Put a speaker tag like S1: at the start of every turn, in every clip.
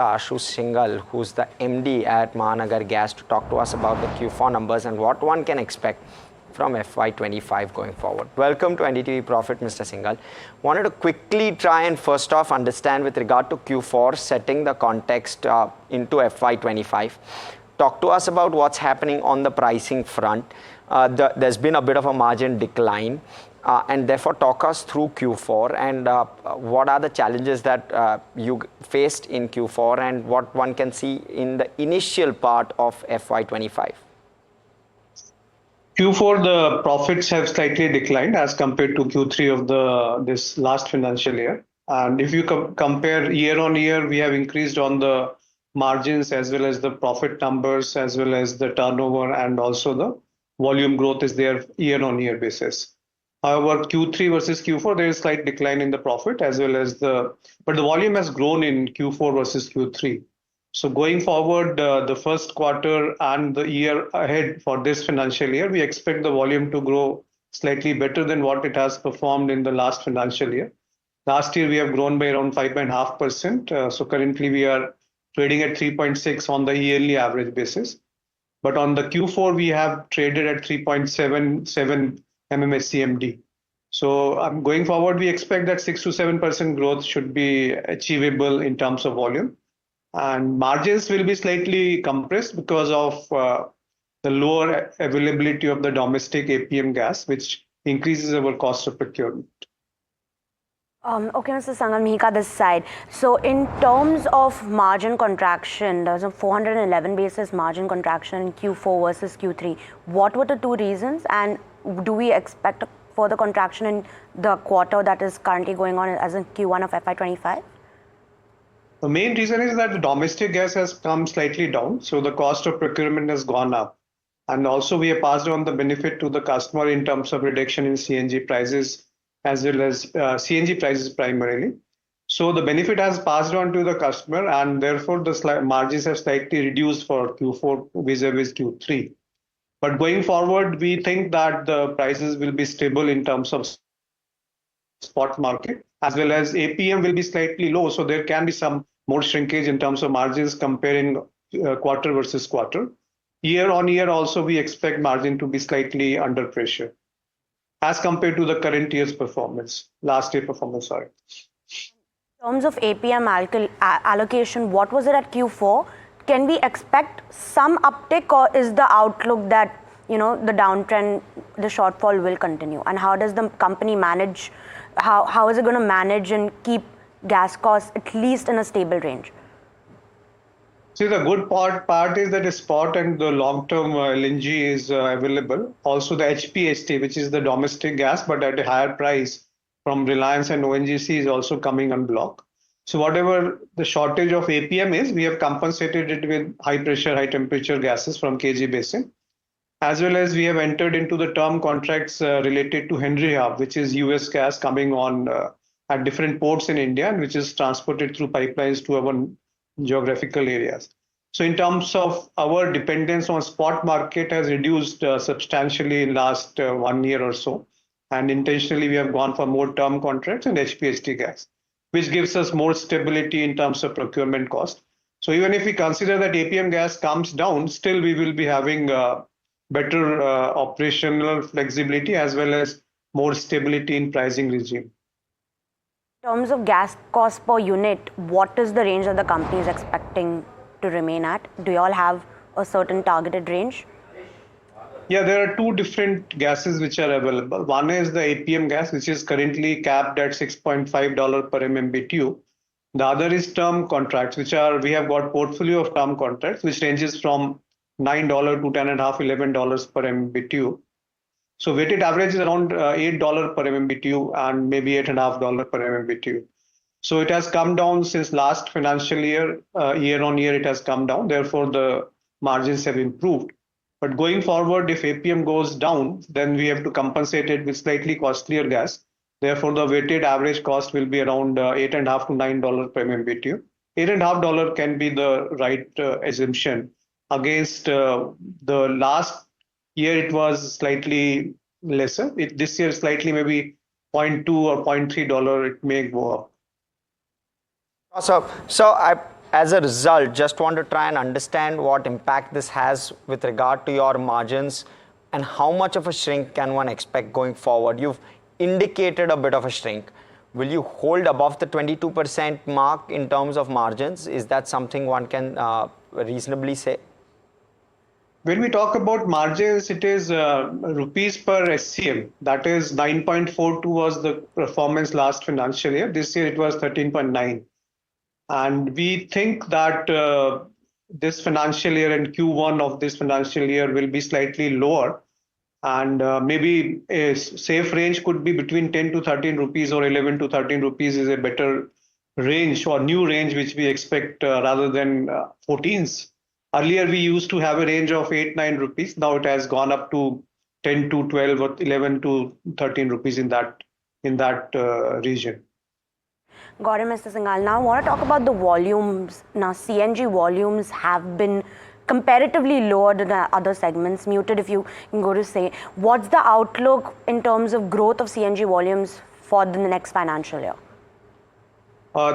S1: Ashu Shinghal, who's the MD at Mahanagar Gas, to talk to us about the Q4 numbers and what one can expect from FY25 going forward. Welcome to NDTV Profit, Mr. Shinghal. Wanted to quickly try and first off understand with regard to Q4, setting the context into FY25. Talk to us about what's happening on the pricing front. There's been a bit of a margin decline. And therefore talk us through Q4 and what are the challenges that you faced in Q4 and what one can see in the initial part of FY25.
S2: Q4, the profits have slightly declined as compared to Q3 of this last financial year. And if you compare year on year, we have increased on the margins as well as the profit numbers, as well as the turnover, and also the volume growth is there year on year basis. However, Q3 versus Q4, there is a slight decline in the profit as well as but the volume has grown in Q4 versus Q3. So going forward, the first quarter and the year ahead for this financial year, we expect the volume to grow slightly better than what it has performed in the last financial year. Last year, we have grown by around 5.5%. So currently, we are trading at 3.6 on the yearly average basis. But on the Q4, we have traded at 3.77 MMSCMD. So going forward, we expect that 6 to 7% growth should be achievable in terms of volume. And margins will be slightly compressed because of the lower availability of the domestic APM gas, which increases our cost of procurement.
S3: Okay, Mr. Shinghal, Mihika this side. So in terms of margin contraction, there was a 411 basis margin contraction in Q4 versus Q3. What were the two reasons, and do we expect further contraction in the quarter that is currently going on as in Q1 of FY25?
S2: The main reason is that the domestic gas has come slightly down, so the cost of procurement has gone up. And also we have passed on the benefit to the customer in terms of reduction in CNG prices, as well as CNG prices primarily. So the benefit has passed on to the customer, and therefore the margins have slightly reduced for Q4 vis-a-vis Q3. But going forward, we think that the prices will be stable in terms of spot market, as well as APM will be slightly low. So there can be some more shrinkage in terms of margins comparing quarter versus quarter. Year on year also, we expect margin to be slightly under pressure as compared to the current year's performance, last year performance, sorry.
S3: In terms of APM allocation, what was it at Q4? Can we expect some uptick, or is the outlook that, the downtrend, the shortfall will continue? And how does the company manage, how is it going to manage and keep gas costs at least in a stable range?
S2: See, the good part is that the spot and the long-term LNG is available. Also the HPHT, which is the domestic gas, but at a higher price from Reliance and ONGC, is also coming on block. So whatever the shortage of APM is, we have compensated it with high pressure, high temperature gases from KG Basin, as well as we have entered into the term contracts related to Henry Hub, which is US gas coming on at different ports in India, and which is transported through pipelines to our geographical areas. So in terms of our dependence on spot market has reduced substantially in last 1 year or so. And intentionally, we have gone for more term contracts and HPHT gas, which gives us more stability in terms of procurement cost. So even if we consider that APM gas comes down, still we will be having better operational flexibility as well as more stability in pricing regime.
S3: In terms of gas cost per unit, what is the range that the company is expecting to remain at? Do you all have a certain targeted range?
S2: Yeah, there are two different gases which are available. One is the APM gas, which is currently capped at $6.5 per MMBTU. The other is term contracts, we have got portfolio of term contracts, which ranges from $9 to $10.5, $11 per MMBTU. So weighted average is around $8 per MMBTU and maybe $8.5 per MMBTU. So it has come down since last financial year, year on year it has come down. Therefore, the margins have improved. But going forward, if APM goes down, then we have to compensate it with slightly costlier gas. Therefore, the weighted average cost will be around $8.5 to $9 per MMBTU. $8.5 can be the right assumption. Against the last year, it was slightly lesser. This year, slightly maybe $0.2 or $0.3, it may go up.
S1: So as a result, just want to try and understand what impact this has with regard to your margins and how much of a shrink can one expect going forward. You've indicated a bit of a shrink. Will you hold above the 22% mark in terms of margins? Is that something one can reasonably say?
S2: When we talk about margins, it is rupees per SCM. That is 9.42 was the performance last financial year. This year it was 13.9. And we think that this financial year and Q1 of this financial year will be slightly lower. And maybe a safe range could be between 10 to 13 rupees or 11 to 13 rupees is a better range or new range which we expect rather than 14s. Earlier we used to have a range of 8-9 rupees. Now it has gone up to 10 to 12 or 11 to 13 rupees in that region.
S3: Got it, Mr. Singhal. Now I want to talk about the volumes. Now CNG volumes have been comparatively lower than the other segments, muted if you can go to say. What's the outlook in terms of growth of CNG volumes for the next financial year?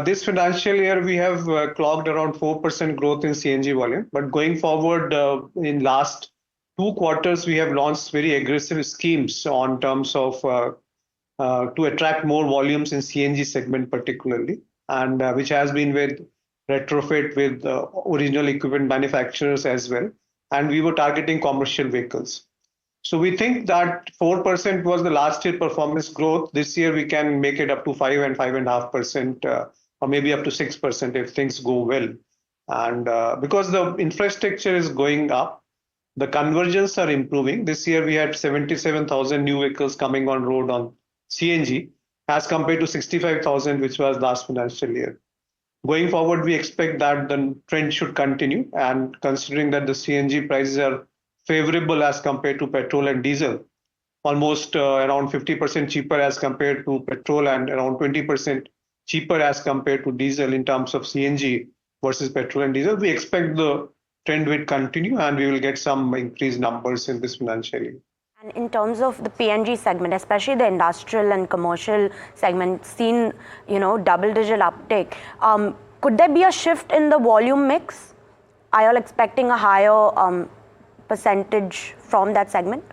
S2: This financial year, we have clocked around 4% growth in CNG volume. But going forward, in last 2 quarters, we have launched very aggressive schemes on terms of to attract more volumes in CNG segment particularly, and which has been with retrofit with original equipment manufacturers as well. And we were targeting commercial vehicles. So we think that 4% was the last year performance growth. This year we can make it up to 5 and 5.5%, or maybe up to 6% if things go well. And because the infrastructure is going up, the conversions are improving. This year we had 77,000 new vehicles coming on road on CNG as compared to 65,000, which was last financial year. Going forward, we expect that the trend should continue. And considering that the CNG prices are favorable as compared to petrol and diesel, almost around 50% cheaper as compared to petrol and around 20% cheaper as compared to diesel in terms of CNG versus petrol and diesel. We expect the trend will continue and we will get some increased numbers in this financial year.
S3: And in terms of the PNG segment, especially the industrial and commercial segment, seen double-digit uptake. Could there be a shift in the volume mix? Are you all expecting a higher percentage from that segment?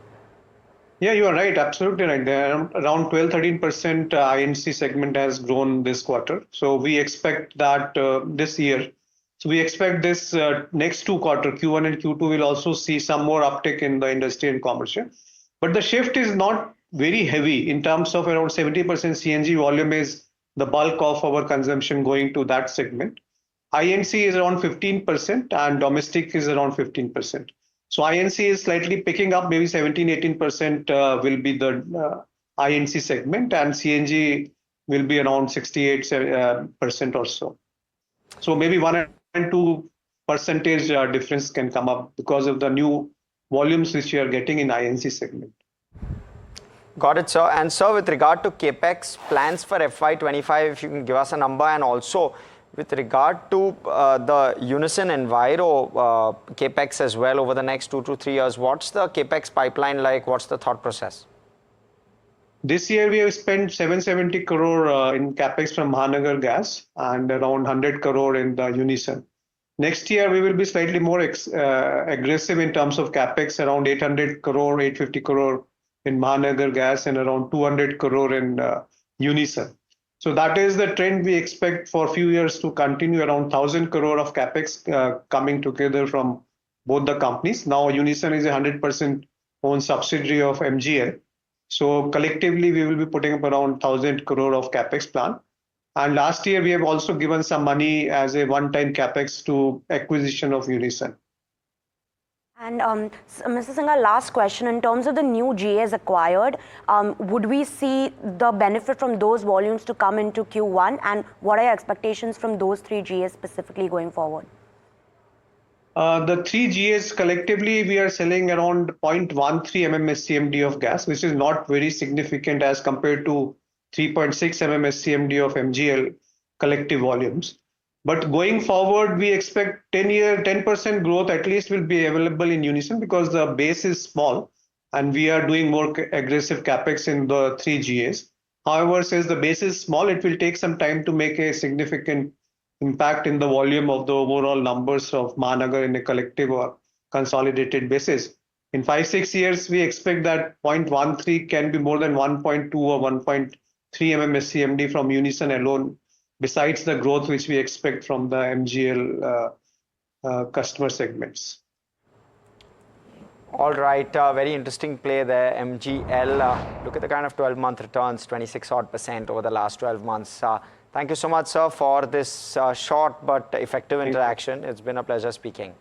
S2: Yeah, you are right. Absolutely right. Around 12-13% INC segment has grown this quarter. So we expect that this year. So we expect this next 2 quarters, Q1 and Q2, will also see some more uptick in the industry and commercial. But the shift is not very heavy in terms of around 70% CNG volume is the bulk of our consumption going to that segment. INC is around 15% and domestic is around 15%. So INC is slightly picking up, maybe 17-18% will be the INC segment, and CNG will be around 68% or so. So maybe 1 and 2 percentage difference can come up because of the new volumes which we are getting in INC segment.
S1: Got it, sir. And sir, with regard to capex plans for FY25, if you can give us a number, and also with regard to the Unison Enviro capex as well over the next 2 to 3 years, what's the capex pipeline like? What's the thought process?
S2: This year we have spent 770 crore in capex from Mahanagar Gas and around 100 crore in the Unison. Next year we will be slightly more aggressive in terms of capex, around 800 crore, 850 crore in Mahanagar Gas and around 200 crore in Unison. So that is the trend we expect for a few years to continue, around 1,000 crore of capex coming together from both the companies. Now Unison is a 100% owned subsidiary of MGL. So collectively we will be putting up around 1,000 crore of capex plan. And last year we have also given some money as a one-time capex to acquisition of Unison.
S3: And Mr. Singhal, last question. In terms of the new GAs acquired, would we see the benefit from those volumes to come into Q1? And what are your expectations from those 3 GAs specifically going forward?
S2: The 3 GAs collectively, we are selling around 0.13 MMSCMD of gas, which is not very significant as compared to 3.6 MMSCMD of MGL collective volumes. But going forward, we expect 10% growth at least will be available in Unison because the base is small and we are doing more aggressive capex in the 3 GAs. However, since the base is small, it will take some time to make a significant impact in the volume of the overall numbers of Mahanagar in a collective or consolidated basis. In 5-6 years, we expect that 0.13 can be more than 1.2 or 1.3 MMSCMD from Unison alone, besides the growth which we expect from the MGL customer segments.
S1: All right, very interesting play there, MGL. Look at the kind of 12-month returns, 26 odd % over the last 12 months. Thank you so much, sir, for this short but effective interaction. It's been a pleasure speaking.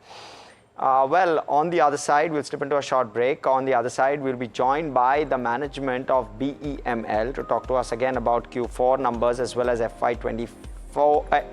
S1: Well, on the other side, we'll slip into a short break. On the other side, we'll be joined by the management of BEML to talk to us again about Q4 numbers as well as FY24.